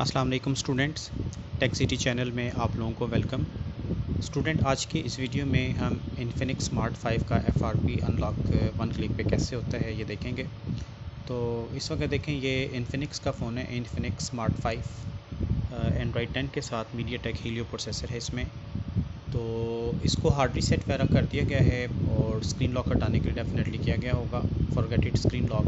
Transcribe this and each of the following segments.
अस्सलाम वालेकुम students, tech city channel में आप लोगों को वेलकम। स्टूडेंट, आज के इस वीडियो में हम इन्फिनिक्स स्मार्ट 5 का FRP अनलॉक वन क्लिक पे कैसे होता है ये देखेंगे। तो इस वक्त देखें, ये इन्फिनिक्स का फ़ोन है, इन्फिनिक्स स्मार्ट 5 एंड्रॉयड 10 के साथ मीडियाटेक हीलियो प्रोसेसर है इसमें। तो इसको हार्ड रीसेट वगैरह कर दिया गया है और स्क्रीन लॉक हटाने के लिए डेफिनेटली किया गया होगा, फॉरगेट इट स्क्रीन लॉक।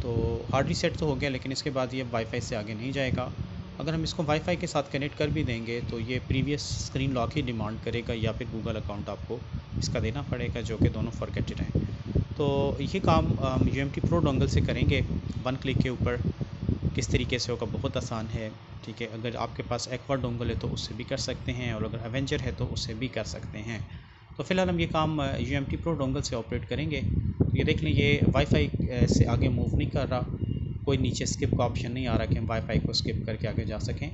तो हार्ड रीसेट तो हो गया, लेकिन इसके बाद ये वाईफाई से आगे नहीं जाएगा। अगर हम इसको वाईफाई के साथ कनेक्ट कर भी देंगे तो ये प्रीवियस स्क्रीन लॉक ही डिमांड करेगा, या फिर गूगल अकाउंट आपको इसका देना पड़ेगा, जो कि दोनों फॉरगेटेड हैं। तो ये काम हम UMT प्रो डोंगल से करेंगे वन क्लिक के ऊपर। किस तरीके से होगा, बहुत आसान है। ठीक है, अगर आपके पास एक्वा डोंगल है तो उससे भी कर सकते हैं, और अगर एवेंजर है तो उससे भी कर सकते हैं। तो फ़िलहाल हम ये काम UMT प्रो डोंगल से ऑपरेट करेंगे। तो ये देख लें, ये वाईफाई से आगे मूव नहीं कर रहा, कोई नीचे स्किप का ऑप्शन नहीं आ रहा कि हम वाईफाई को स्किप करके आगे जा सकें।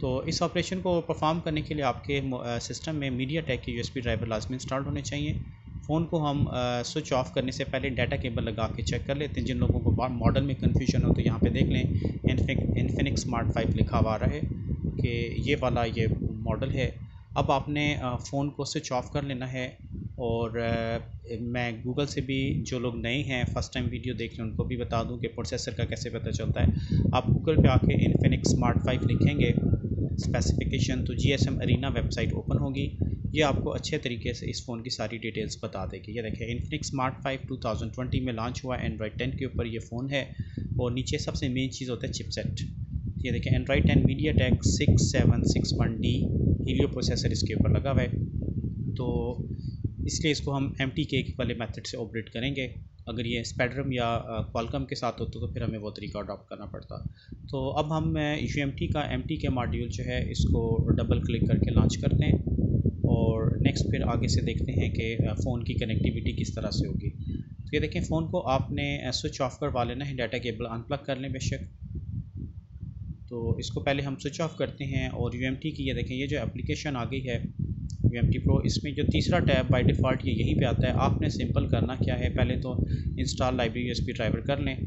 तो इस ऑपरेशन को परफॉर्म करने के लिए आपके सिस्टम में मीडियाटेक के USB ड्राइवर लाजमी इंस्टॉल होने चाहिए। फ़ोन को हम स्विच ऑफ करने से पहले डाटा केबल लगा के चेक कर लेते हैं। जिन लोगों को मॉडल में कन्फ्यूजन हो तो यहाँ पे देख लें, इन्फिनिक्स स्मार्ट 5 लिखा हुआ आ रहा है कि ये वाला ये मॉडल है। अब आपने फ़ोन को स्विच ऑफ कर लेना है। और मैं गूगल से भी, जो लोग नए हैं फर्स्ट टाइम वीडियो देख रहे हैं, उनको भी बता दूं कि प्रोसेसर का कैसे पता चलता है। आप गूगल पे आके इन्फिनिक्स स्मार्ट 5 लिखेंगे स्पेसिफिकेशन, तो GSM अरीना वेबसाइट ओपन होगी। ये आपको अच्छे तरीके से इस फ़ोन की सारी डिटेल्स बता देगी। ये देखिए, इन्फिनिक्स स्मार्ट 5 2020 में लॉन्च हुआ, एंड्रॉयड 10 के ऊपर ये फ़ोन है। और नीचे सबसे मेन चीज़ होता है चिपसेट। ये देखिए, Android 10 MediaTek 6761D Helio processor इसके ऊपर लगा हुआ है। तो इसलिए इसको हम MTK वाले मेथड से ऑपरेट करेंगे। अगर ये स्पेक्ट्रम या क्वालकॉम के साथ होता तो फिर हमें वो तरीका अडॉप्ट करना पड़ता। तो अब हम UMT का MTK मॉड्यूल जो है इसको डबल क्लिक करके लॉन्च करते हैं, और नेक्स्ट फिर आगे से देखते हैं कि फ़ोन की कनेक्टिविटी किस तरह से होगी। तो ये देखें, फ़ोन को आपने स्विच ऑफ करवा लेना है, डाटा केबल अनप्लग कर लें बेशक। तो इसको पहले हम स्विच ऑफ करते हैं, और UMT की ये देखें, ये जो एप्लीकेशन आ गई है UMT प्रो, इसमें जो तीसरा टैब बाय डिफ़ॉल्ट ये यहीं पे आता है। आपने सिंपल करना क्या है, पहले तो इंस्टॉल लाइब्रेरी USB ड्राइवर कर लें।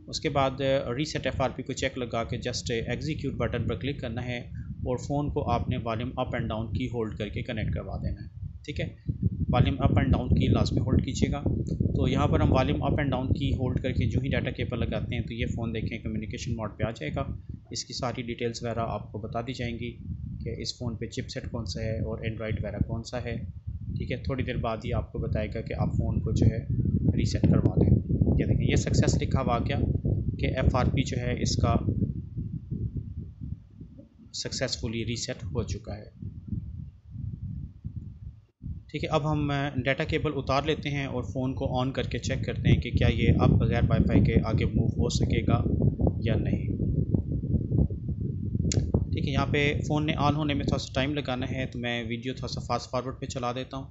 उसके बाद रीसेट FRP को चेक लगा के जस्ट एग्जीक्यूट बटन पर क्लिक करना है, और फ़ोन को आपने वॉल्यूम अप एंड डाउन की होल्ड करके कनेक्ट करवा देना है। ठीक है, वॉल्यूम अप एंड डाउन की लास्ट में होल्ड कीजिएगा। तो यहाँ पर हम वॉल्यूम अप एंड डाउन की होल्ड करके जो ही डाटा केबल लगाते हैं तो ये फ़ोन देखें कम्युनिकेशन मोड पे आ जाएगा। इसकी सारी डिटेल्स वगैरह आपको बता दी जाएंगी कि इस फ़ोन पे चिपसेट कौन सा है और एंड्रॉयड वगैरह कौन सा है। ठीक है, थोड़ी देर बाद ही आपको बताएगा कि आप फ़ोन को जो है रीसेट करवा दें। ये देखें, ये सक्सेस लिखा हुआ क्या कि FRP जो है इसका सक्सेसफुली रीसेट हो चुका है। ठीक है, अब हम डाटा केबल उतार लेते हैं और फ़ोन को ऑन करके चेक करते हैं कि क्या ये अब बगैर वाईफाई के आगे मूव हो सकेगा या नहीं। ठीक है, यहाँ पे फ़ोन ने ऑन होने में थोड़ा सा टाइम लगाना है, तो मैं वीडियो थोड़ा सा फास्ट फॉरवर्ड पे चला देता हूँ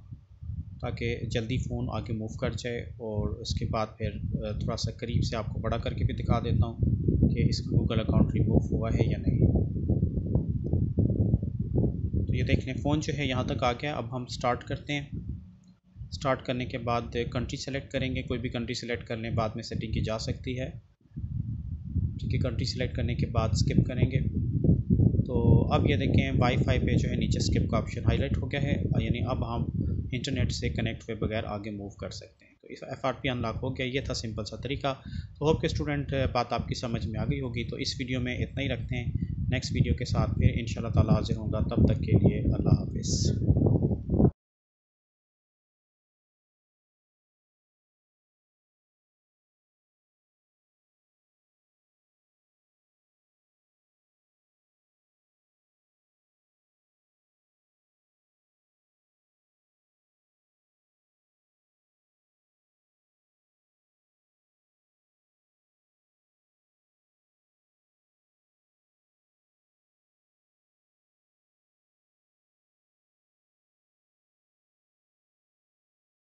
ताकि जल्दी फ़ोन आगे मूव कर जाए। और उसके बाद फिर थोड़ा सा करीब से आपको बड़ा करके भी दिखा देता हूँ कि इसका गूगल अकाउंट रिमूव हुआ है या नहीं। तो ये देख लें, फ़ोन जो है यहाँ तक आ गया। अब हम स्टार्ट करते हैं। स्टार्ट करने के बाद कंट्री सेलेक्ट करेंगे, कोई भी कंट्री सेलेक्ट कर लें, बाद में सेटिंग की जा सकती है। ठीक है, कंट्री सेलेक्ट करने के बाद स्किप करेंगे। तो अब ये देखें, वाईफाई पे जो है नीचे स्किप का ऑप्शन हाईलाइट हो गया है, यानी अब हम इंटरनेट से कनेक्ट हुए बगैर आगे मूव कर सकते हैं। तो इस FRP अनलॉक हो गया। ये था सिंपल सा तरीका। तो होप के स्टूडेंट बात आपकी समझ में आ गई होगी। तो इस वीडियो में इतना ही रखते हैं, नेक्स्ट वीडियो के साथ फिर इंशाल्लाह ताला हाजिर होगा। तब तक के लिए अल्लाह हाफिज़।